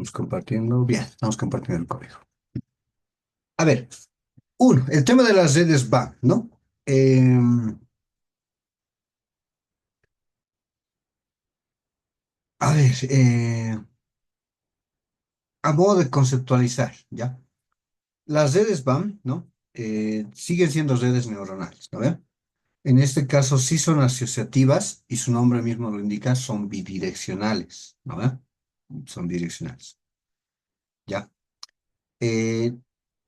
Estamos compartiendo. Bien, estamos compartiendo el código. A ver, el tema de las redes va, ¿no? A ver, a modo de conceptualizar, ¿ya? Las redes van, ¿no? Siguen siendo redes neuronales, ¿no ve? En este caso sí son asociativas y su nombre mismo lo indica, son bidireccionales, ¿no ve? Son bidireccionales, ¿ya? Eh,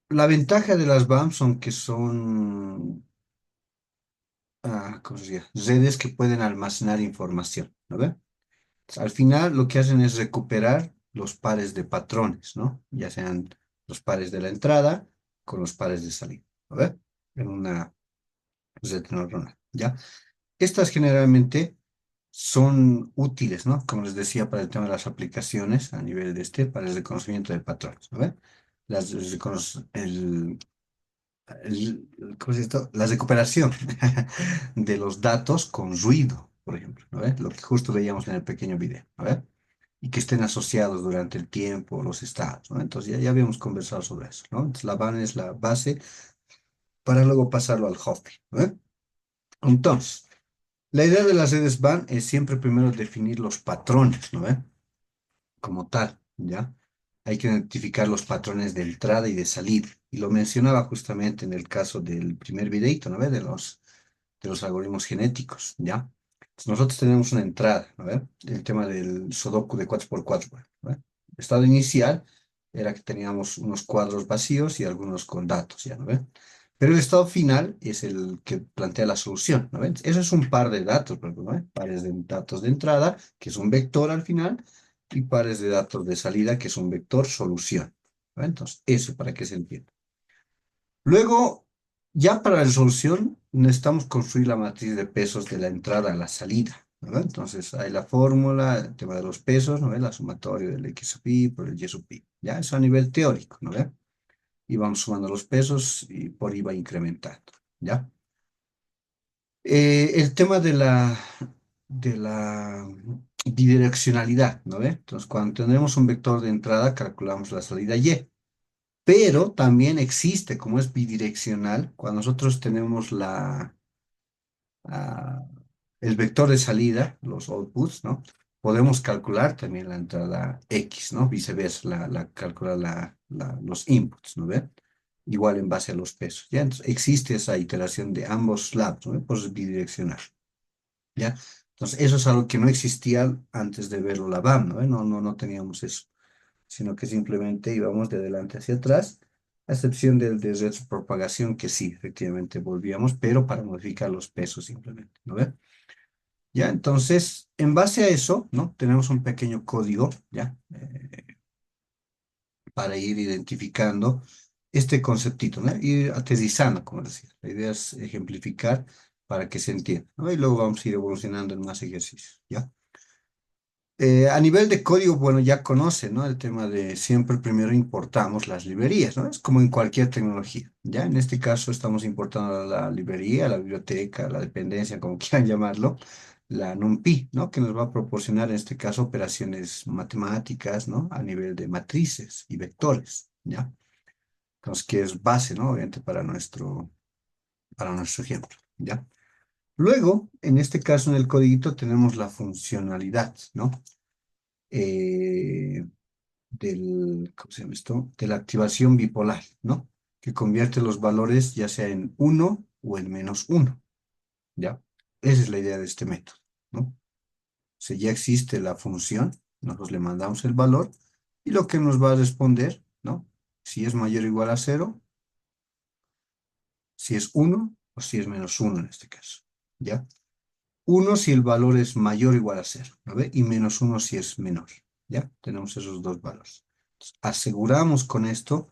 la ventaja de las BAM son que son ¿cómo se dice? Redes que pueden almacenar información, ¿no ve? Al final lo que hacen es recuperar los pares de patrones, ¿no? Ya sean los pares de la entrada con los pares de salida, ¿no ve? En una red neuronal, ¿ya? Estas generalmente son útiles, ¿no? Como les decía, para el tema de las aplicaciones a nivel para el reconocimiento de patrones, ¿no ve? Las, ¿cómo es esto? La recuperación de los datos con ruido, por ejemplo, ¿no ve? Lo que justo veíamos en el pequeño video, ¿no ve? Y que estén asociados durante el tiempo, los estados, ¿no? Entonces ya habíamos conversado sobre eso, ¿no? Entonces la van es la base para luego pasarlo al Huffy, ¿no ve? Entonces, la idea de las redes van es siempre primero definir los patrones, ¿no ve? Como tal, ¿ya? Hay que identificar los patrones de entrada y de salida. Y lo mencionaba justamente en el caso del primer videito, ¿no ve? De los algoritmos genéticos, ¿ya? Entonces, nosotros tenemos una entrada, ¿no ve? El tema del Sudoku de 4x4, ¿no ve? El estado inicial era que teníamos unos cuadros vacíos y algunos con datos, ¿ya no ve? Pero el estado final es el que plantea la solución, ¿no ven? Eso es un par de datos, ¿no ve? Pares de datos de entrada, que es un vector al final, y pares de datos de salida, que es un vector solución, ¿no ve? Entonces, eso para que se entienda. Luego, ya para la solución, necesitamos construir la matriz de pesos de la entrada a la salida, ¿no ve? Entonces, hay la fórmula, el tema de los pesos, ¿no ve? La sumatoria del X sub i por el Y sub i. Ya, eso a nivel teórico, ¿no ve? Y vamos sumando los pesos y por ahí va incrementando, ¿ya? El tema de la bidireccionalidad, ¿no ve? Entonces, cuando tenemos un vector de entrada, calculamos la salida Y. Pero también existe, como es bidireccional, cuando nosotros tenemos ah, el vector de salida, los outputs, ¿no? Podemos calcular también la entrada X, ¿no? Viceversa, calcular los inputs, ¿no ve? Igual en base a los pesos, ¿ya? Entonces, existe esa iteración de ambos lados, ¿no ve? Pues es bidireccional, ¿ya? Entonces, eso es algo que no existía antes de verlo la BAM, ¿no ve? No teníamos eso, sino que simplemente íbamos de adelante hacia atrás, a excepción del de retropropagación, que sí, efectivamente volvíamos, pero para modificar los pesos simplemente, ¿no ve? Ya, entonces, en base a eso, ¿no? Tenemos un pequeño código, ¿ya? Para ir identificando este conceptito, ¿no? Ir aterrizando, como decía. La idea es ejemplificar para que se entienda, ¿no? Y luego vamos a ir evolucionando en más ejercicios, ¿ya? A nivel de código, bueno, ya conoce, ¿no? El tema de siempre primero importamos las librerías, ¿no? Es como en cualquier tecnología, ¿ya? En este caso estamos importando la librería, la biblioteca, la dependencia, como quieran llamarlo, la NumPy, ¿no? Que nos va a proporcionar en este caso operaciones matemáticas, ¿no? A nivel de matrices y vectores, ¿ya? Entonces, que es base, ¿no? Obviamente para nuestro ejemplo, ¿ya? Luego, en este caso, en el codiguito tenemos la funcionalidad, ¿no? eh, ¿cómo se llama esto? De la activación bipolar, ¿no? Que convierte los valores ya sea en uno o en -1, ¿ya? Esa es la idea de este método, ¿no? O sea, ya existe la función, nosotros le mandamos el valor y lo que nos va a responder, ¿no? Si es mayor o igual a 0, si es 1 o si es -1 en este caso, ¿ya? 1 si el valor es mayor o igual a 0, ¿no ve? Y -1 si es menor, ¿ya? Tenemos esos dos valores. Entonces, aseguramos con esto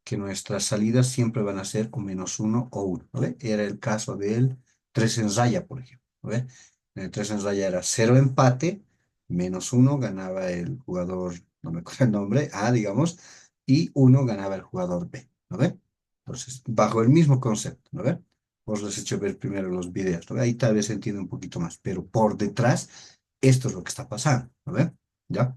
que nuestras salidas siempre van a ser o -1 o 1, ¿no ve? Era el caso del 3 en raya, por ejemplo, ¿no ve? En el 3 en raya era 0 empate, -1 ganaba el jugador, no me acuerdo el nombre, A, digamos, y 1 ganaba el jugador B, ¿no ve? Entonces, bajo el mismo concepto, ¿no ve? Os les he hecho ver primero los videos, ¿no ve? Ahí tal vez se entiende un poquito más, pero por detrás, esto es lo que está pasando, ¿no ve? ¿Ya?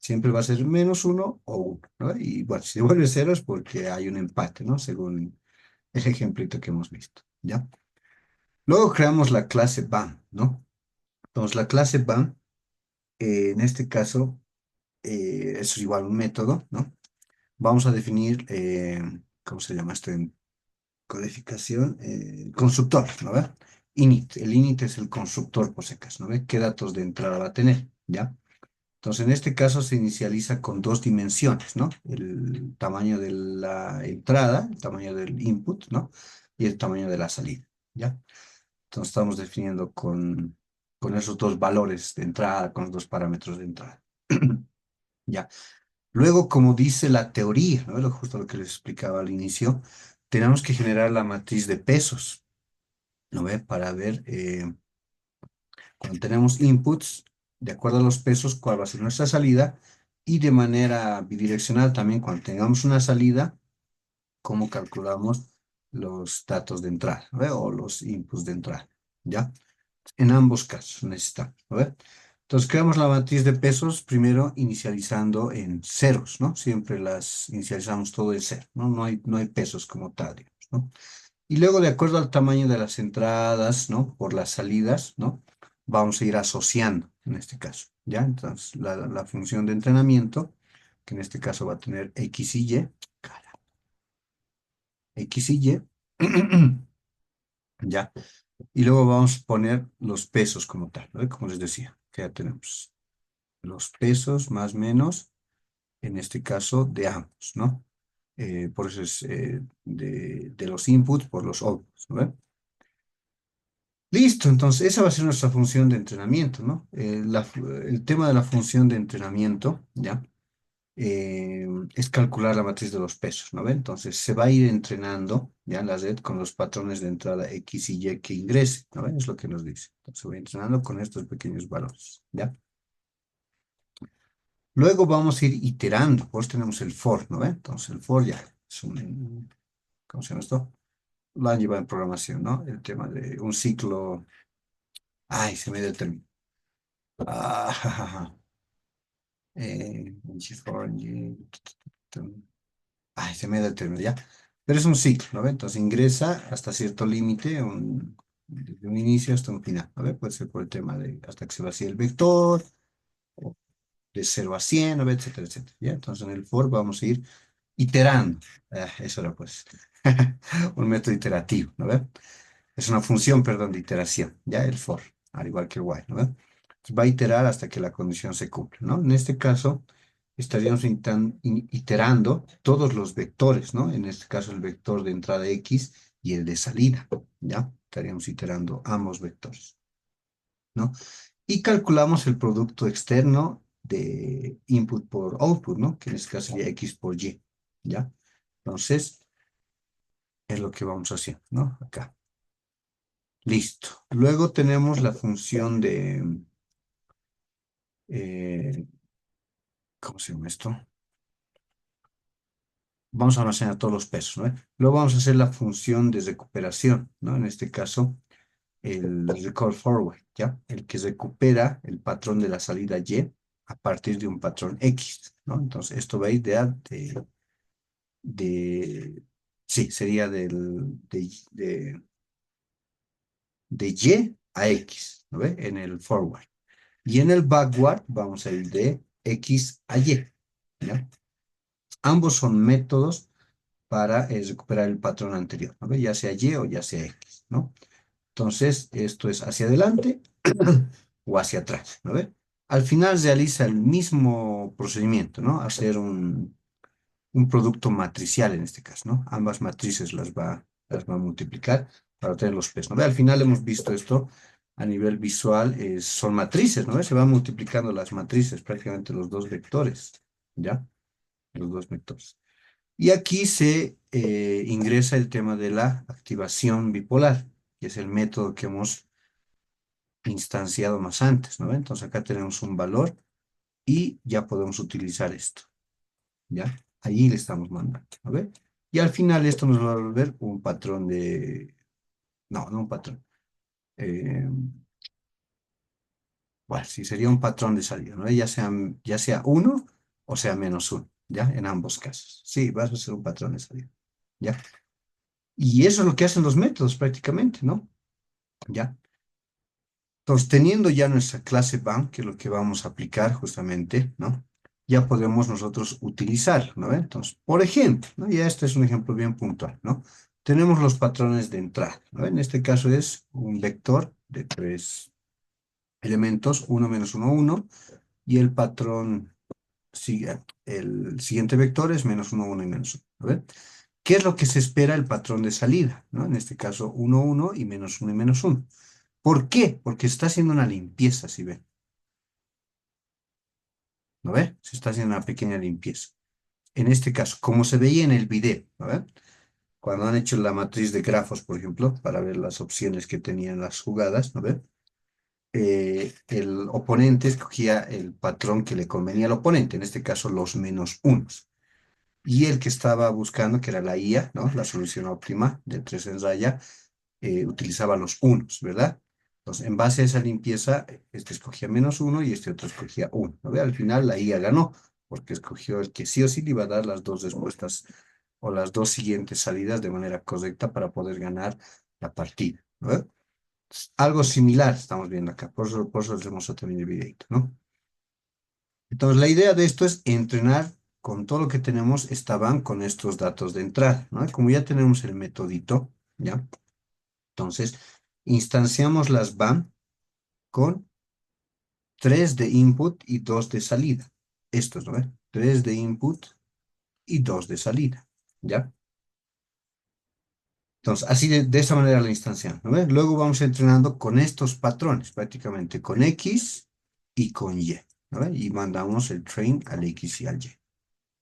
Siempre va a ser -1 o 1, ¿no? Y bueno, si devuelve 0 es porque hay un empate, ¿no? Según el ejemplito que hemos visto, ¿ya? Luego creamos la clase BAM, ¿no? Entonces, la clase BAM, en este caso, es igual un método, ¿no? Vamos a definir, ¿cómo se llama esto en codificación? Constructor, ¿no ve? Init. El init es el constructor, por si acaso, ¿no ve? ¿Qué datos de entrada va a tener? ¿Ya? Entonces, en este caso se inicializa con dos dimensiones, ¿no? El tamaño de la entrada, el tamaño del input, ¿no? Y el tamaño de la salida, ¿ya? Entonces, estamos definiendo con esos dos valores de entrada, con los dos parámetros de entrada. ¿Ya? Luego, como dice la teoría, ¿no? Justo lo que les explicaba al inicio, tenemos que generar la matriz de pesos, ¿no ve? Para ver, cuando tenemos inputs, de acuerdo a los pesos, cuál va a ser nuestra salida, y de manera bidireccional también, cuando tengamos una salida, cómo calculamos los datos de entrada, ¿no ve? O los inputs de entrada, ¿ya? En ambos casos necesitamos, ¿no ve? Entonces creamos la matriz de pesos primero inicializando en ceros, ¿no? Siempre las inicializamos todo en cero, ¿no? No hay pesos como tal, digamos, ¿no? Y luego, de acuerdo al tamaño de las entradas, ¿no? Por las salidas, ¿no? Vamos a ir asociando, en este caso, ¿ya? Entonces, la función de entrenamiento, que en este caso va a tener X y Y, cara, X y Y, ¿ya? Y luego vamos a poner los pesos como tal, ¿no? Como les decía, que ya tenemos los pesos más menos, en este caso, de ambos, ¿no? Por eso es de los inputs por los outputs, ¿no? Listo, entonces esa va a ser nuestra función de entrenamiento, ¿no? El tema de la función de entrenamiento, ¿ya? Es calcular la matriz de los pesos, ¿no ve? Entonces se va a ir entrenando, ¿ya? La red con los patrones de entrada X y Y que ingrese, ¿no ve? Es lo que nos dice. Entonces se va entrenando con estos pequeños valores, ¿ya? Luego vamos a ir iterando, pues tenemos el for, ¿no ve? Entonces el for ya es un, ¿cómo se llama esto? Lo han llevado en programación, ¿no? El tema de un ciclo, ay, se me dio el término. Ah, jajaja. G4, ay, se me da el término ya. Pero es un ciclo, ¿no ve? Entonces ingresa hasta cierto límite, desde un inicio hasta un final, ¿no ve? Puede ser por el tema de hasta que se vacíe el vector, o de 0 a 100, ¿no ve? Etcétera, etcétera. ¿Ya? Entonces en el for vamos a ir iterando. Eso era pues un método iterativo, ¿no ve? Es una función, perdón, de iteración, ya el for, al igual que el while, ¿no ve? Entonces va a iterar hasta que la condición se cumpla, ¿no? En este caso, estaríamos iterando todos los vectores, ¿no? En este caso, el vector de entrada X y el de salida, ¿ya? Estaríamos iterando ambos vectores, ¿no? Y calculamos el producto externo de input por output, ¿no? Que en este caso sería X por Y, ¿ya? Entonces, es lo que vamos haciendo, ¿no? Acá. Listo. Luego tenemos la función de, ¿cómo se llama esto? Vamos a almacenar todos los pesos, ¿no? Luego vamos a hacer la función de recuperación, ¿no? En este caso, el recall forward, ¿ya? El que recupera el patrón de la salida Y a partir de un patrón X, ¿no? Entonces, esto va a ir de sí, sería de Y a X, ¿no ve? En el forward. Y en el backward vamos a ir de X a Y, ¿ya? Ambos son métodos para recuperar el patrón anterior, ¿no ve? Ya sea Y o ya sea X, ¿no? Entonces, esto es hacia adelante o hacia atrás, ¿no ve? Al final realiza el mismo procedimiento, ¿no? Hacer un producto matricial en este caso, ¿no? Ambas matrices las va a multiplicar para obtener los P's, ¿no ve? Al final hemos visto esto a nivel visual, son matrices, ¿no ve? Se van multiplicando las matrices, prácticamente los dos vectores, ¿ya? Los dos vectores. Y aquí se ingresa el tema de la activación bipolar, que es el método que hemos instanciado más antes, ¿no ve? Entonces acá tenemos un valor y ya podemos utilizar esto, ¿ya? Allí le estamos mandando, ¿no ve? Y al final esto nos va a volver un patrón de... No, no un patrón. Eh, bueno, sí, sería un patrón de salida, ¿no? Ya sea 1 o sea, -1, ¿ya? En ambos casos. Sí, vas a hacer un patrón de salida, ¿ya? Y eso es lo que hacen los métodos prácticamente, ¿no? ¿Ya? Entonces, teniendo ya nuestra clase BAM, que es lo que vamos a aplicar justamente, ¿no? Ya podemos nosotros utilizarlo, ¿no? Entonces, por ejemplo, ¿no? Ya este es un ejemplo bien puntual, ¿no? Tenemos los patrones de entrada, ¿no? En este caso es un vector de 3 elementos, uno menos uno, uno, y el patrón, el siguiente vector es -1, 1 y -1, ¿no? ¿Qué es lo que se espera el patrón de salida, ¿no? En este caso, uno, uno y -1 y -1. ¿Por qué? Porque está haciendo una limpieza, si ven. ¿No ve? Se está haciendo una pequeña limpieza. En este caso, como se veía en el video, ¿no ve? Cuando han hecho la matriz de grafos, por ejemplo, para ver las opciones que tenían las jugadas, ¿no ve? El oponente escogía el patrón que le convenía al oponente, en este caso los -1. Y el que estaba buscando, que era la IA, ¿no? La solución óptima de 3 en raya, utilizaba los unos, ¿verdad? Entonces, en base a esa limpieza, este escogía -1 y este otro escogía uno, ¿no ve? Al final la IA ganó, porque escogió el que sí o sí le iba a dar las dos respuestas o las dos siguientes salidas de manera correcta para poder ganar la partida, ¿no ve? Algo similar estamos viendo acá, por eso hacemos también el videito, ¿no? Entonces, la idea de esto es entrenar con todo lo que tenemos, estaban con estos datos de entrada, ¿no? Como ya tenemos el metodito, ¿ya? Entonces, instanciamos las BAM con 3 de input y 2 de salida. Estos, ¿no? 3 de input y 2 de salida, ¿ya? Entonces, así de esa manera la instanciamos, ¿no? Luego vamos entrenando con estos patrones, prácticamente con X y con Y, ¿no? Y mandamos el train al X y al Y,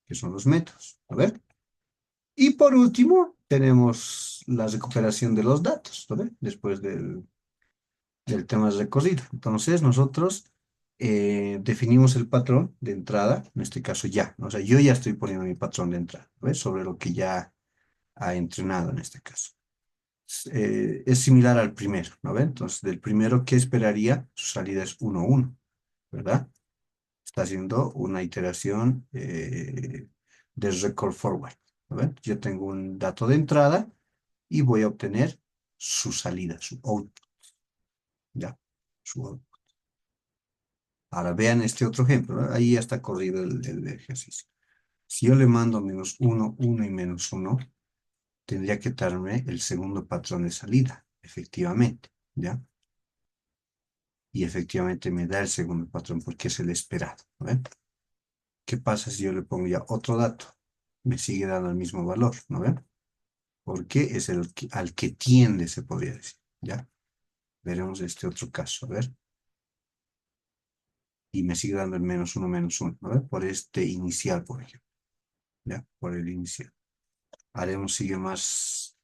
que son los métodos, ¿no? Y por último, tenemos la recuperación de los datos, ¿no? Después del tema de recorrido. Entonces, nosotros definimos el patrón de entrada, en este caso ya, ¿no? O sea, yo ya estoy poniendo mi patrón de entrada, ¿ves? Sobre lo que ya ha entrenado en este caso. Es similar al primero, ¿no ve? Entonces, del primero, ¿qué esperaría? Su salida es 1, 1, ¿verdad? Está haciendo una iteración de record forward, ¿no ve? Yo tengo un dato de entrada y voy a obtener su salida, su output, ¿ya? Su output. Ahora vean este otro ejemplo, ¿no? Ahí ya está corrido el ejercicio. Si yo le mando -1, 1 y -1, tendría que darme el segundo patrón de salida, efectivamente, ¿ya? Y efectivamente me da el segundo patrón porque es el esperado, ¿no ven? ¿Qué pasa si yo le pongo ya otro dato? Me sigue dando el mismo valor, ¿no ven? Porque es al que tiende, se podría decir, ¿ya? Veremos este otro caso, a ver. Y me sigue dando el -1, -1, ¿no ven? Por este inicial, por ejemplo, ¿ya? Por el inicial. Haremos, sigue más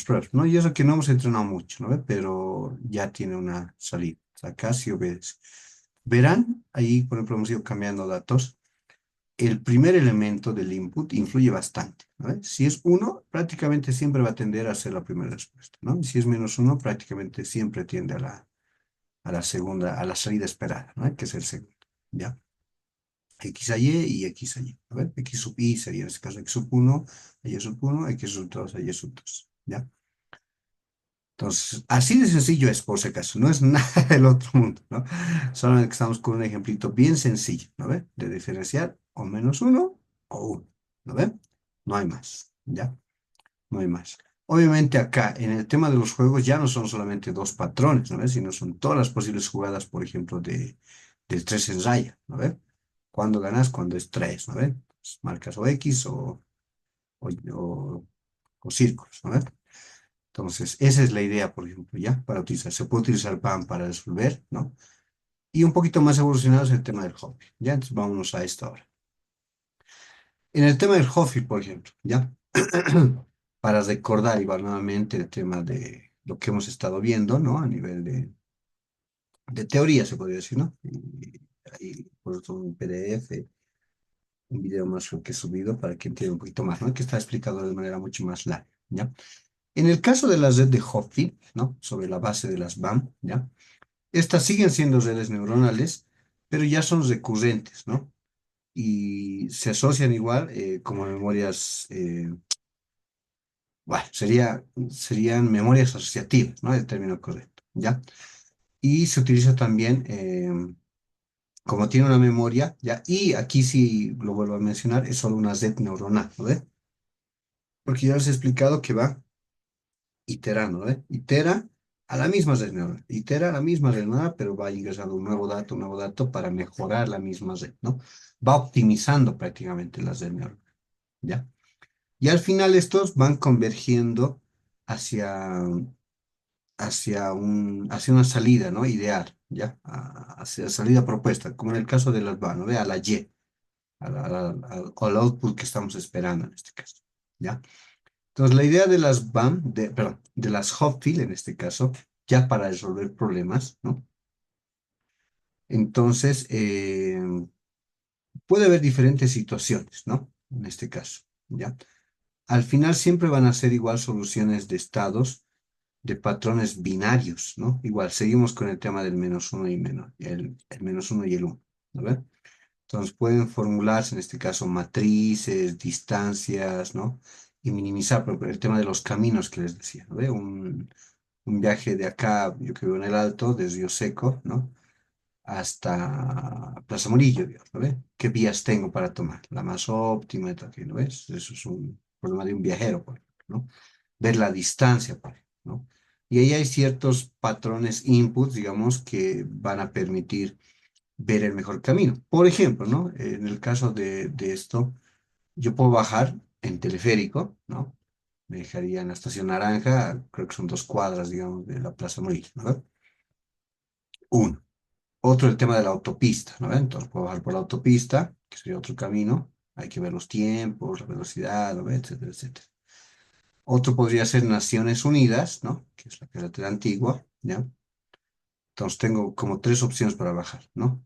pruebas, ¿no? Y eso que no hemos entrenado mucho, ¿no ve? Pero ya tiene una salida. O sea, casi obedece. Verán, ahí, por ejemplo, hemos ido cambiando datos. El primer elemento del input influye bastante, ¿no ve? Si es uno, prácticamente siempre va a tender a ser la primera respuesta, ¿no? Y si es -1, prácticamente siempre tiende a la segunda, a la salida esperada, ¿no? Que es el segundo, ¿ya? X a Y X a Y, a ver, X sub Y sería en este caso X sub 1, Y sub 1, X sub 2, Y sub 2, ¿ya? Entonces, así de sencillo es, por si acaso, no es nada del otro mundo, ¿no? Solamente que estamos con un ejemplito bien sencillo, ¿no ve? De diferenciar o -1 o 1, ¿no ve? No hay más, ¿ya? No hay más. Obviamente acá, en el tema de los juegos, ya no son solamente dos patrones, ¿no ve? Sino son todas las posibles jugadas, por ejemplo, del 3 en raya, ¿no ve? Cuando ganas, cuando es 3, ¿no ve? Pues marcas o X o, o, o círculos, ¿no ve? Entonces, esa es la idea, por ejemplo, ya, para utilizar. Se puede utilizar PAN para resolver, ¿no? Y un poquito más evolucionado es el tema del hobby, ¿ya? Entonces, vámonos a esta hora. En el tema del hobby, por ejemplo, ¿ya? Para recordar igual nuevamente el tema de lo que hemos estado viendo, ¿no? A nivel de teoría, se podría decir, ¿no? Y ahí, por otro, un PDF, un video más que he subido para que entienda un poquito más, ¿no? Que está explicado de manera mucho más larga, ¿ya? En el caso de la red de Hopfi, ¿no? Sobre la base de las BAM, ¿ya? Estas siguen siendo redes neuronales, pero ya son recurrentes, ¿no? y se asocian igual como memorias, bueno, serían memorias asociativas, ¿no? El término correcto, ¿ya? Y se utiliza también, como tiene una memoria, ¿ya? Y aquí sí lo vuelvo a mencionar, es solo una red neuronal, ¿no ve? Porque ya les he explicado que va iterando, ¿no ve? Itera a la misma red neuronal, itera a la misma red neuronal, pero va ingresando un nuevo dato para mejorar la misma red, ¿no? Va optimizando prácticamente la red neuronal, ¿ya? Y al final estos van convergiendo hacia, hacia una salida, ¿no? Ideal, ¿ya? Hacia salida propuesta, como en el caso de las van, ¿no? Ve a la Y, al output que estamos esperando en este caso, ¿ya? Entonces, la idea de las BAM, perdón, de las Hopfield en este caso, ya para resolver problemas, ¿no? Entonces, puede haber diferentes situaciones, ¿no? En este caso, ¿ya? Al final siempre van a ser igual soluciones de estados de patrones binarios, ¿no? Igual, seguimos con el tema del menos uno y menos, el menos uno y el uno, ¿no ve? Entonces pueden formularse en este caso matrices, distancias, ¿no? Y minimizar por ejemplo, el tema de los caminos que les decía, ¿no ve? Un viaje de acá, yo que vivo en el Alto, desde Río Seco, ¿no? Hasta Plaza Murillo, digamos, ¿no ve? ¿Qué vías tengo para tomar? La más óptima y tal, ¿no ves? Eso es un problema de un viajero, por ejemplo, ¿no? Ver la distancia, por ejemplo, ¿no? Y ahí hay ciertos patrones inputs, digamos, que van a permitir ver el mejor camino. Por ejemplo, ¿no? En el caso de esto, yo puedo bajar en teleférico, ¿no? Me dejaría en la estación Naranja, creo que son 2 cuadras, digamos, de la Plaza Murillo, ¿no? Uno. Otro, el tema de la autopista, ¿no? Entonces puedo bajar por la autopista, que sería otro camino. Hay que ver los tiempos, la velocidad, ¿no? Etcétera, etcétera. Otro podría ser Naciones Unidas, ¿no? Que es la carretera antigua, ¿ya? Entonces tengo como 3 opciones para bajar, ¿no?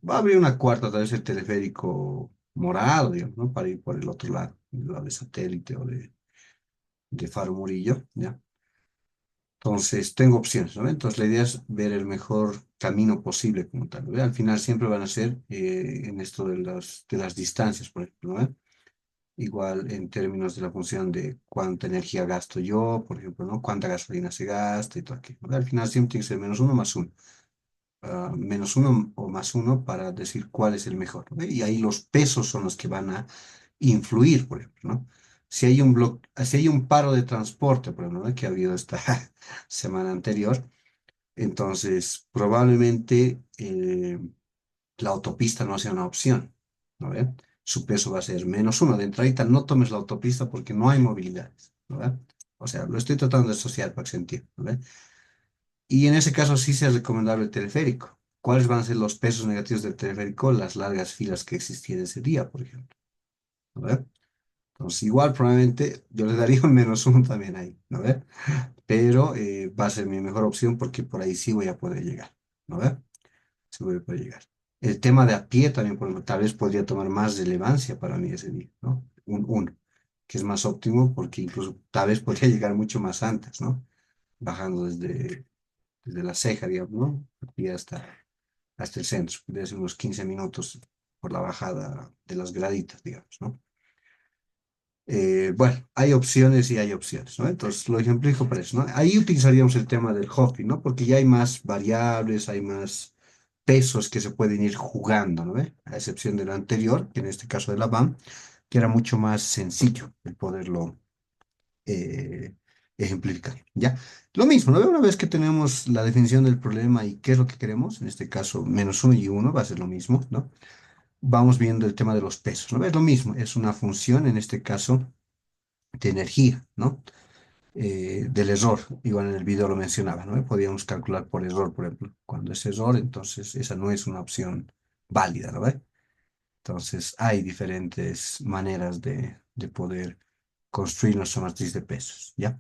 Va a abrir una cuarta, tal vez el teleférico morado, digamos, ¿no? Para ir por el lado de Satélite o de Faro Murillo, ¿ya? Entonces tengo opciones, ¿no? Entonces la idea es ver el mejor camino posible como tal, ¿no? Al final siempre van a ser en esto de las distancias, por ejemplo, ¿no? Igual en términos de la función de cuánta energía gasto yo, por ejemplo, ¿no? Cuánta gasolina se gasta y todo aquello, ¿no? Al final siempre tiene que ser menos uno más uno. Menos uno o más uno para decir cuál es el mejor, ¿no? Y ahí los pesos son los que van a influir, por ejemplo, ¿no? Si hay un paro de transporte, por ejemplo, ¿no? Que ha habido esta semana anterior, entonces probablemente la autopista no sea una opción, ¿no ve? Su peso va a ser menos uno. De entrada, no tomes la autopista porque no hay movilidades, ¿no ve? O sea, lo estoy tratando de asociar para que se entienda, ¿no ve? Y en ese caso sí se es recomendable el teleférico. ¿Cuáles van a ser los pesos negativos del teleférico? Las largas filas que existían ese día, por ejemplo. ¿No ve? Entonces, igual probablemente yo le daría un menos uno también ahí, ¿no ve? Pero va a ser mi mejor opción porque por ahí sí voy a poder llegar, ¿no ve? Sí voy a poder llegar. El tema de a pie también, por ejemplo, tal vez podría tomar más relevancia para mí ese día, ¿no? Un uno, que es más óptimo porque incluso tal vez podría llegar mucho más antes, ¿no? Bajando desde la ceja, digamos, ¿no? Aquí hasta el centro, de ser unos 15 minutos por la bajada de las graditas, digamos, ¿no? Bueno, hay opciones y hay opciones, ¿no? Entonces lo ejemplifico para eso, ¿no? Ahí utilizaríamos el tema del hockey, ¿no? Porque ya hay más variables, hay más pesos que se pueden ir jugando, ¿no? A excepción de lo anterior, que en este caso de la BAM, que era mucho más sencillo el poderlo eh, ejemplificar, ¿ya? Lo mismo, ¿no? Una vez que tenemos la definición del problema y qué es lo que queremos, en este caso menos uno y uno va a ser lo mismo, ¿no? Vamos viendo el tema de los pesos, ¿no? Es lo mismo, es una función, en este caso, de energía, ¿no? Del error, igual en el video lo mencionaba, ¿no? Podríamos calcular por error, por ejemplo. Cuando es error, entonces esa no es una opción válida, ¿no ve? Entonces hay diferentes maneras de poder construir nuestra matriz de pesos, ¿ya?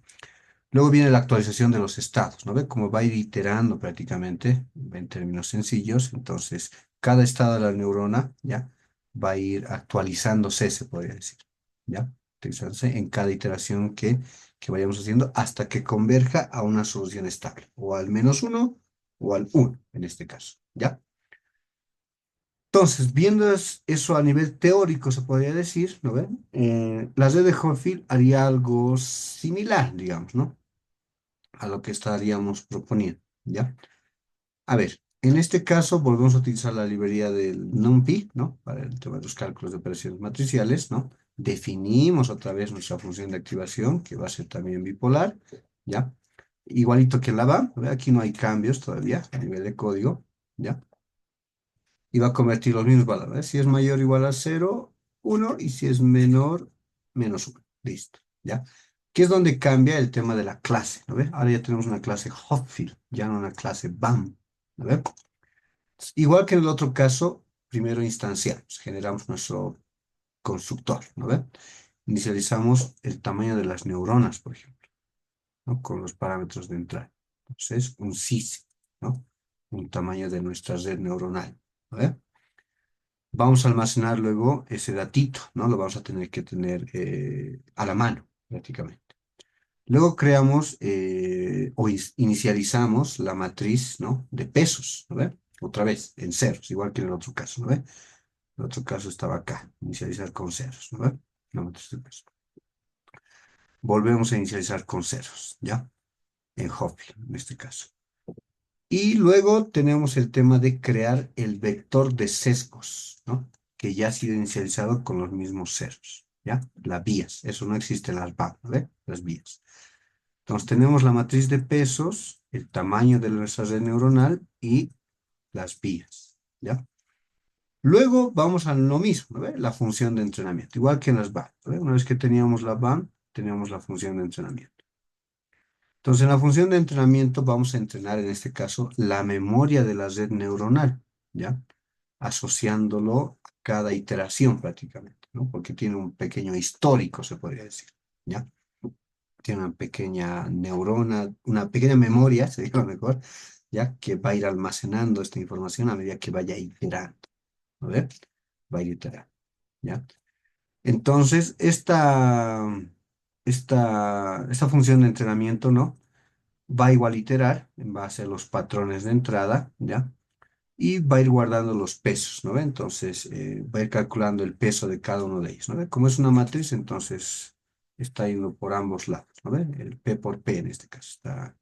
Luego viene la actualización de los estados, ¿no ve? Como va a ir iterando prácticamente, en términos sencillos, entonces cada estado de la neurona, ¿ya? Va a ir actualizándose, se podría decir, ¿ya? Actualizándose en cada iteración que vayamos haciendo hasta que converja a una solución estable, o al menos uno, o al uno, en este caso, ¿ya? Entonces, viendo eso a nivel teórico, se podría decir, ¿no ven? La red de Hochschild haría algo similar, digamos, ¿no? A lo que estaríamos proponiendo, ¿ya? A ver, en este caso volvemos a utilizar la librería del NumPy, ¿no? Para el tema de los cálculos de operaciones matriciales, ¿no? Definimos otra vez nuestra función de activación, que va a ser también bipolar, ¿ya? Igualito que en la BAM, ¿ve? Aquí no hay cambios todavía a nivel de código, ¿ya? Y va a convertir los mismos valores, ¿eh? Si es mayor o igual a 0, 1, y si es menor, menos 1. Listo, ¿ya? Que es donde cambia el tema de la clase, ¿no ve? Ahora ya tenemos una clase Hotfield, ya no una clase BAM, ¿no ve? Igual que en el otro caso, primero instanciamos, generamos nuestro constructor, ¿no ve? Inicializamos el tamaño de las neuronas, por ejemplo, ¿no? Con los parámetros de entrada. Entonces, un sys, ¿no? Un tamaño de nuestra red neuronal, ¿no ve? Vamos a almacenar luego ese datito, ¿no? Lo vamos a tener que tener a la mano, prácticamente. Luego creamos o inicializamos la matriz, ¿no? De pesos, ¿no ve? Otra vez, en ceros, igual que en el otro caso, ¿no ve? El otro caso estaba acá, inicializar con ceros, ¿no ve? La matriz de pesos. Volvemos a inicializar con ceros, ¿ya? En Hoffman, en este caso. Y luego tenemos el tema de crear el vector de sesgos, ¿no? Que ya ha sido inicializado con los mismos ceros, ¿ya? Las vías, eso no existe en las BAM, ¿ve? Las vías. Entonces tenemos la matriz de pesos, el tamaño de nuestra red neuronal y las vías, ¿ya? Luego vamos a lo mismo, ¿ve? La función de entrenamiento, igual que en las BAM, ¿ve? Una vez que teníamos la BAM, teníamos la función de entrenamiento. Entonces, en la función de entrenamiento vamos a entrenar, en este caso, la memoria de la red neuronal, ¿ya? Asociándolo a cada iteración prácticamente, ¿no? Porque tiene un pequeño histórico, se podría decir, ¿ya? Tiene una pequeña neurona, una pequeña memoria, sería lo mejor, ¿ya? Que va a ir almacenando esta información a medida que vaya iterando, ¿no ve? Va a ir iterando, ¿ya? Entonces, esta función de entrenamiento, ¿no? Va igual a iterar en base a los patrones de entrada, ¿ya? Y va a ir guardando los pesos, ¿no ve? Entonces, va a ir calculando el peso de cada uno de ellos, ¿no ve? Como es una matriz, entonces está yendo por ambos lados, ¿no ve? El P por P en este caso, va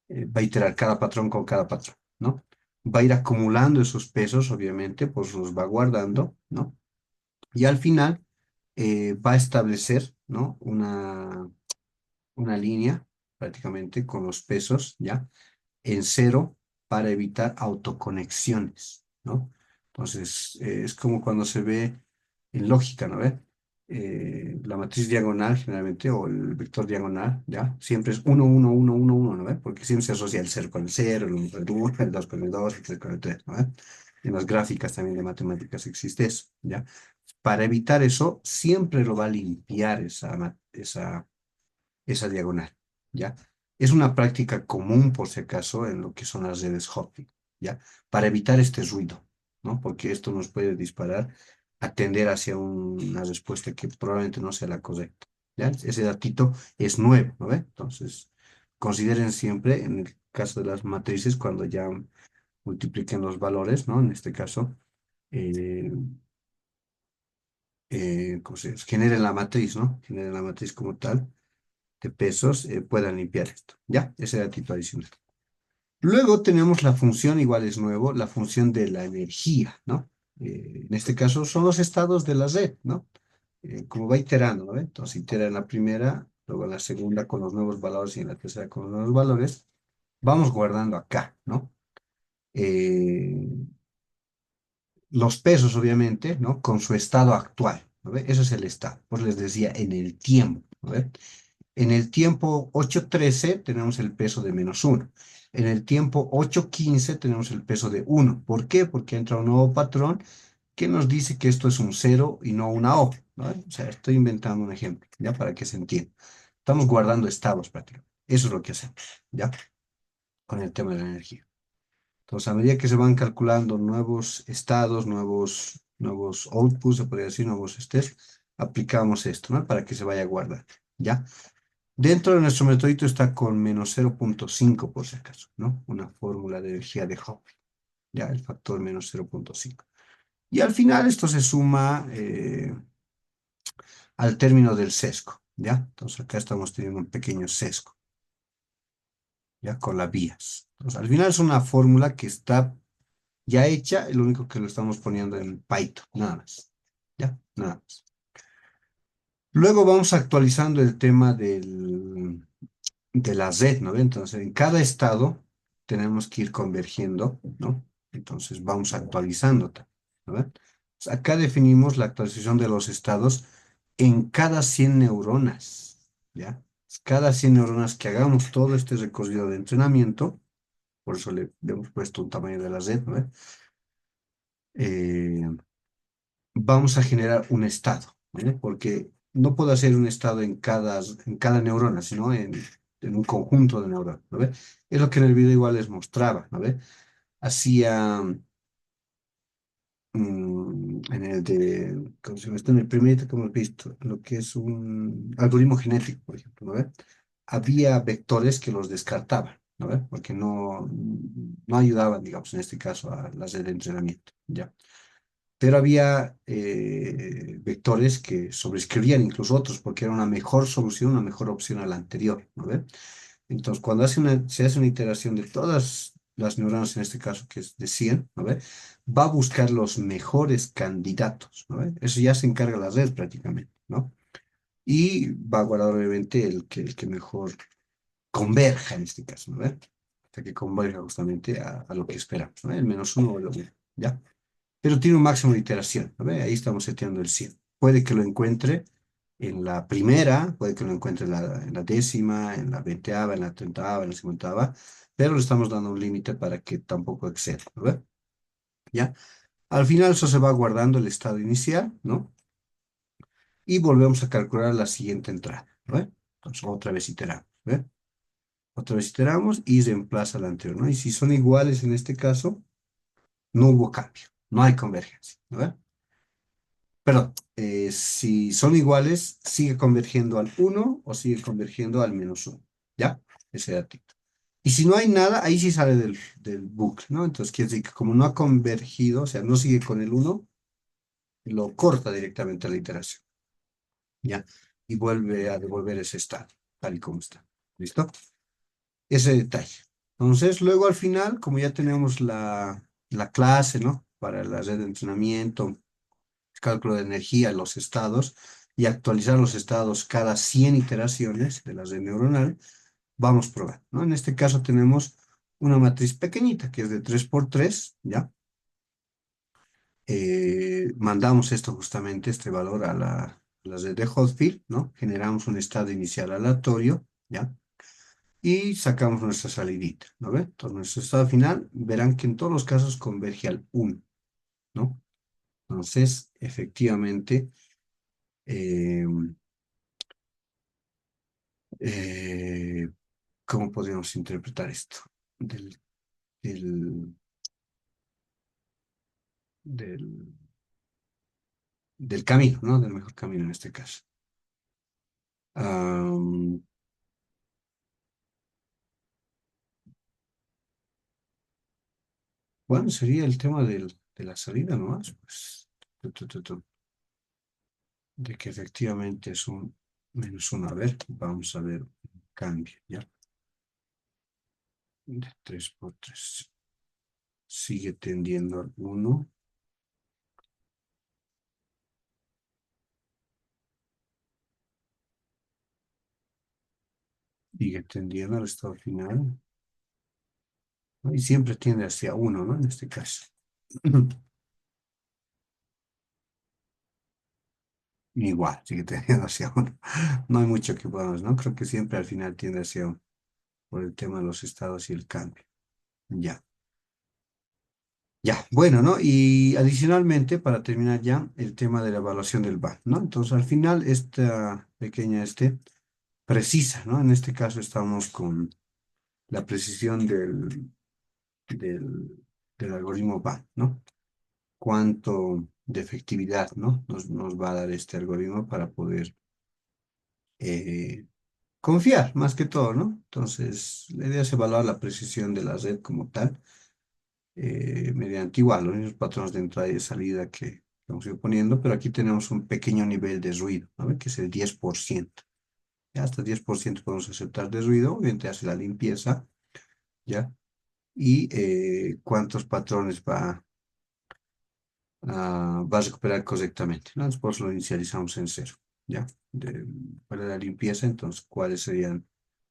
a iterar cada patrón con cada patrón, ¿no? Va a ir acumulando esos pesos, obviamente, pues los va guardando, ¿no? Y al final va a establecer, ¿no? Una línea, prácticamente, con los pesos, ¿ya? En cero para evitar autoconexiones, ¿no? Entonces, es como cuando se ve en lógica, ¿no ve? La matriz diagonal generalmente, o el vector diagonal, ¿ya? Siempre es uno uno uno uno uno, ¿no ve? Porque siempre se asocia el 0 con el 0, el 1 con el 1, el 2 con el 2, el 3 con el 3, ¿no ve? En las gráficas también de matemáticas existe eso, ¿ya? Para evitar eso, siempre lo va a limpiar esa diagonal, ¿ya? Es una práctica común, por si acaso, en lo que son las redes Hopi, ¿ya? Para evitar este ruido, ¿no? Porque esto nos puede disparar a tender hacia una respuesta que probablemente no sea la correcta, ¿ya? Ese datito es nuevo, ¿no ve? Entonces, consideren siempre, en el caso de las matrices, cuando ya multipliquen los valores, ¿no? En este caso, eh, ¿cómo se dice? Generen la matriz, ¿no? Generen la matriz como tal de pesos, puedan limpiar esto, ¿ya? Ese datito adicional. Luego tenemos la función, igual es nuevo, la función de la energía, ¿no? En este caso son los estados de la red, ¿no? Como va iterando, ¿no? Entonces itera en la primera, luego en la segunda con los nuevos valores y en la tercera con los nuevos valores. Vamos guardando acá, ¿no? Eh, los pesos, obviamente, ¿no? Con su estado actual, ¿no ve? Eso es el estado. Pues les decía, en el tiempo, ¿no ve? En el tiempo 8:13 tenemos el peso de -1. En el tiempo 8:15 tenemos el peso de 1. ¿Por qué? Porque entra un nuevo patrón que nos dice que esto es un cero y no una O, ¿no? O sea, estoy inventando un ejemplo, ¿ya? Para que se entienda. Estamos guardando estados prácticamente. Eso es lo que hacemos, ¿ya? Con el tema de la energía. Entonces, a medida que se van calculando nuevos estados, nuevos outputs, se podría decir, nuevos aplicamos esto, ¿no? Para que se vaya a guardar, ¿ya? Dentro de nuestro metodito está con -0.5 por si acaso, ¿no? Una fórmula de energía de Hopf, ya el factor -0.5. Y al final esto se suma al término del sesgo, ¿ya? Entonces acá estamos teniendo un pequeño sesgo, ¿ya? Con las vías. Entonces al final es una fórmula que está ya hecha, lo único que lo estamos poniendo en Python, nada más, ¿ya? Nada más. Luego vamos actualizando el tema de la red, ¿no? Entonces, en cada estado tenemos que ir convergiendo, ¿no? Entonces, vamos actualizando, ¿no? Entonces, acá definimos la actualización de los estados en cada 100 neuronas, ¿ya? Cada 100 neuronas que hagamos todo este recorrido de entrenamiento, por eso le hemos puesto un tamaño de la red, ¿no? Eh, vamos a generar un estado, ¿vale? Porque no puedo hacer un estado en cada neurona, sino en un conjunto de neuronas, ¿no ve? Es lo que en el video igual les mostraba, ¿no ve? Hacía, en el de, ¿cómo se llama esto? En el primerito que hemos visto, lo que es un algoritmo genético, por ejemplo, ¿no ve? Había vectores que los descartaban, ¿no ve? Porque no ayudaban, digamos, en este caso a la red de entrenamiento, ¿ya? Pero había vectores que sobreescribían incluso otros porque era una mejor solución, una mejor opción a la anterior, ¿no ve? Entonces, cuando se hace una iteración de todas las neuronas, en este caso que es de 100, ¿no ve? Va a buscar los mejores candidatos, ¿no ve? Eso ya se encarga la red prácticamente, ¿no? Y va a guardar obviamente el que mejor converja en este caso, ¿no ve? O sea, que converja justamente a lo que esperamos, ¿no ve? El menos uno o el uno, ¿ya? Pero tiene un máximo de iteración, ¿no ve? Ahí estamos seteando el 100. Puede que lo encuentre en la primera, puede que lo encuentre en la décima, en la veinteava, en la treintaava, en la cincuentaava, pero le estamos dando un límite para que tampoco exceda, ¿no ve? ¿Ya? Al final eso se va guardando el estado inicial, ¿no? Y volvemos a calcular la siguiente entrada, ¿no ve? Entonces otra vez iteramos, ¿ve? Otra vez iteramos y reemplaza la anterior, ¿no? Y si son iguales en este caso, no hubo cambio, no hay convergencia, ¿no ve? Perdón, si son iguales, sigue convergiendo al uno o sigue convergiendo al menos uno, ¿ya? Ese datito. Y si no hay nada, ahí sí sale del bucle, ¿no? Entonces quiere decir que como no ha convergido, o sea, no sigue con el uno, lo corta directamente a la iteración, ¿ya? Y vuelve a devolver ese estado, tal y como está. ¿Listo? Ese detalle. Entonces, luego al final, como ya tenemos la clase, ¿no? Para la red de entrenamiento, cálculo de energía, los estados, y actualizar los estados cada 100 iteraciones de la red neuronal, vamos probando, ¿no? En este caso tenemos una matriz pequeñita, que es de 3 por 3, ¿ya? Mandamos esto justamente, este valor a la red de Hotfield, ¿no? Generamos un estado inicial aleatorio, ¿ya? Y sacamos nuestra salidita, ¿no ve? Entonces, nuestro estado final, verán que en todos los casos converge al uno, ¿no? Entonces, efectivamente, eh, eh, ¿cómo podríamos interpretar esto? Del, del, del, del camino, ¿no? Del mejor camino en este caso. Am, bueno, sería el tema de la salida nomás, pues, de que efectivamente es un -1. A ver, vamos a ver un cambio, ¿ya? De 3 por 3. Sigue tendiendo al uno, sigue tendiendo al estado final, ¿no? Y siempre tiende hacia uno, ¿no? En este caso. Igual, sigue tendiendo hacia uno. No hay mucho que podamos, ¿no? Creo que siempre al final tiende hacia uno, por el tema de los estados y el cambio. Ya, ya, bueno, ¿no? Y adicionalmente, para terminar ya, el tema de la evaluación del VAR, ¿no? Entonces, al final, esta pequeña precisa, ¿no? En este caso estamos con la precisión del, del algoritmo VAR, ¿no? Cuánto de efectividad, ¿no? Nos va a dar este algoritmo para poder eh, confiar, más que todo, ¿no? Entonces, la idea es evaluar la precisión de la red como tal mediante igual los mismos patrones de entrada y de salida que hemos ido poniendo, pero aquí tenemos un pequeño nivel de ruido, ¿no? Que es el 10%. Ya hasta 10% podemos aceptar de ruido, obviamente hace la limpieza, ¿ya? Y cuántos patrones va a recuperar correctamente, ¿no? Después lo inicializamos en cero, ¿ya? Para la limpieza, entonces, ¿cuáles serían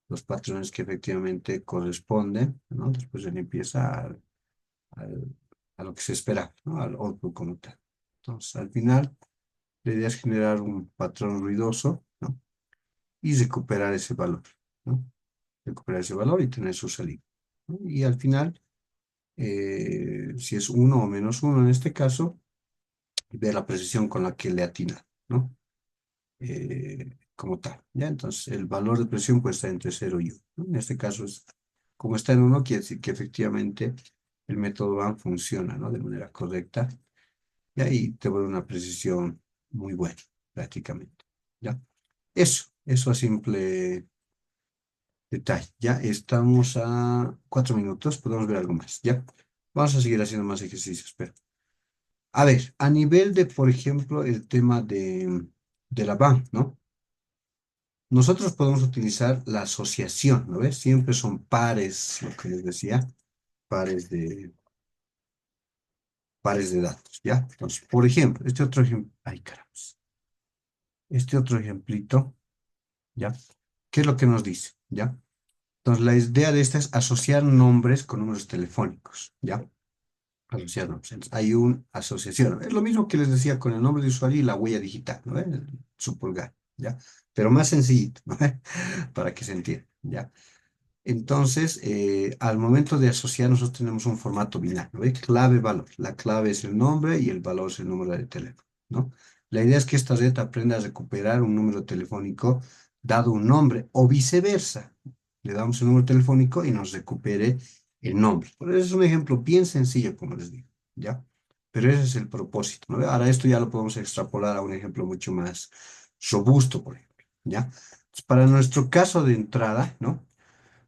los patrones que efectivamente corresponden, ¿no? Después de limpieza al- a lo que se espera, ¿no? Al output como tal. Entonces, al final, la idea es generar un patrón ruidoso, ¿no? Y recuperar ese valor, ¿no? Recuperar ese valor y tener su salida, ¿no? Y al final, si es uno o menos uno en este caso, ver la precisión con la que le atina, ¿no? Como tal, ¿ya? Entonces, el valor de presión puede estar entre cero y 1, ¿no? En este caso, como está en uno, quiere decir que efectivamente el método BAM funciona, ¿no? De manera correcta, y ahí te voy a dar una precisión muy buena, prácticamente, ¿ya? Eso a simple detalle, ¿ya? Estamos a 4 minutos, podemos ver algo más, ¿ya? Vamos a seguir haciendo más ejercicios, pero... A ver, a nivel de, por ejemplo, el tema de la BAM, ¿no? Nosotros podemos utilizar la asociación, ¿no ves? Siempre son pares, lo que les decía, pares de, pares de datos, ¿ya? Entonces, por ejemplo, este otro ejemplo, ay, caramba, este otro ejemplito, ¿ya? ¿Qué es lo que nos dice? ¿Ya? Entonces, la idea de esta es asociar nombres con números telefónicos, ¿ya? Asociar nombres. Entonces, hay una asociación. Es lo mismo que les decía con el nombre de usuario y la huella digital, ¿no? Su pulgar, ¿ya? Pero más sencillito, ¿no? Para que se entienda, ¿ya? Entonces, al momento de asociar, nosotros tenemos un formato binario, ¿ve? Clave-valor. La clave es el nombre y el valor es el número de teléfono, ¿no? La idea es que esta red aprenda a recuperar un número telefónico dado un nombre o viceversa. Le damos el número telefónico y nos recupere el nombre. Por eso es un ejemplo bien sencillo, como les digo, ¿ya? Pero ese es el propósito, ¿no? Ahora esto ya lo podemos extrapolar a un ejemplo mucho más robusto, por ejemplo, ¿ya? Entonces, para nuestro caso de entrada, ¿no?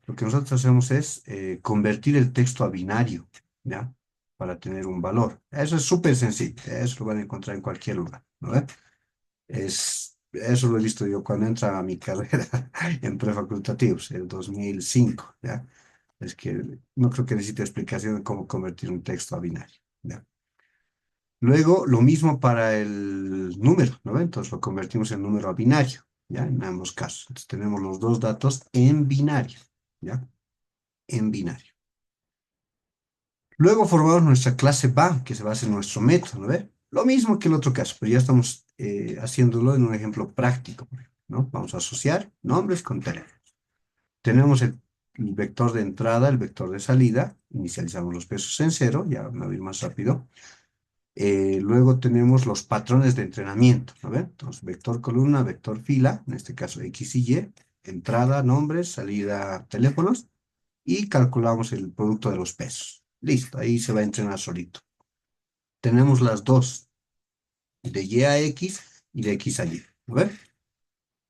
Lo que nosotros hacemos es convertir el texto a binario, ¿ya? Para tener un valor. Eso es súper sencillo, eso lo van a encontrar en cualquier lugar, ¿no ve? Eso lo he visto yo cuando entra a mi carrera en prefacultativos, el 2005, ¿ya? Es que no creo que necesite explicación de cómo convertir un texto a binario, ¿ya? Luego, lo mismo para el número, ¿no ve? Entonces lo convertimos en número a binario, ¿ya? En ambos casos. Entonces tenemos los dos datos en binario, ¿ya? En binario. Luego formamos nuestra clase BAM, que se basa en nuestro método, ¿no ve? Lo mismo que el otro caso, pero ya estamos haciéndolo en un ejemplo práctico, por ejemplo, ¿no? Vamos a asociar nombres con teléfonos. Tenemos el vector de entrada, el vector de salida, inicializamos los pesos en cero, ya me voy a ir más rápido. Luego tenemos los patrones de entrenamiento, ¿no ve? Entonces, vector columna, vector fila, en este caso X y Y, entrada, nombres, salida, teléfonos, y calculamos el producto de los pesos. Listo, ahí se va a entrenar solito. Tenemos las dos, de Y a X y de X a Y, ¿no ven?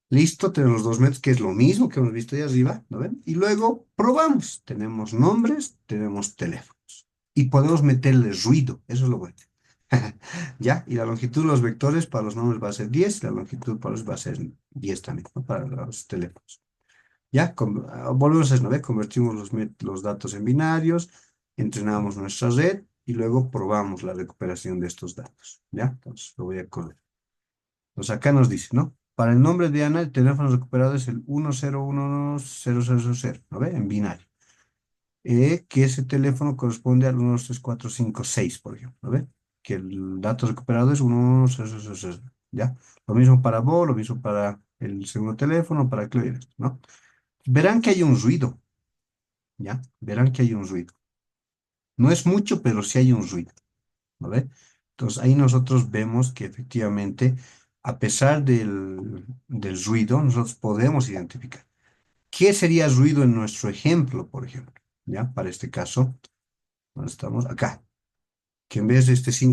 Listo, tenemos los dos métodos, que es lo mismo que hemos visto ahí arriba, ¿no ven? Y luego probamos. Tenemos nombres, tenemos teléfonos. Y podemos meterle ruido, eso es lo bueno. ¿Ya? Y la longitud de los vectores para los nombres va a ser 10, y la longitud para los va a ser 10 también, ¿no? Para los teléfonos. Ya, volvemos a eso, ¿no ve? Convertimos los datos en binarios, entrenamos nuestra red y luego probamos la recuperación de estos datos. ¿Ya? Entonces, lo voy a correr. Entonces, acá nos dice, ¿no? Para el nombre de Ana, el teléfono recuperado es el 10110000, ¿no ve? En binario. Que ese teléfono corresponde al 123456, por ejemplo, ¿no ve? Que el dato recuperado es 110000, ¿ya? Lo mismo para vos, lo mismo para el segundo teléfono, para Claire, ¿no? Verán que hay un ruido, ¿ya? Verán que hay un ruido. No es mucho, pero sí hay un ruido, ¿no ve? Entonces ahí nosotros vemos que efectivamente, a pesar del ruido, nosotros podemos identificar. ¿Qué sería ruido en nuestro ejemplo, por ejemplo? ¿Ya? Para este caso, ¿dónde estamos? Acá. Que en vez de este 5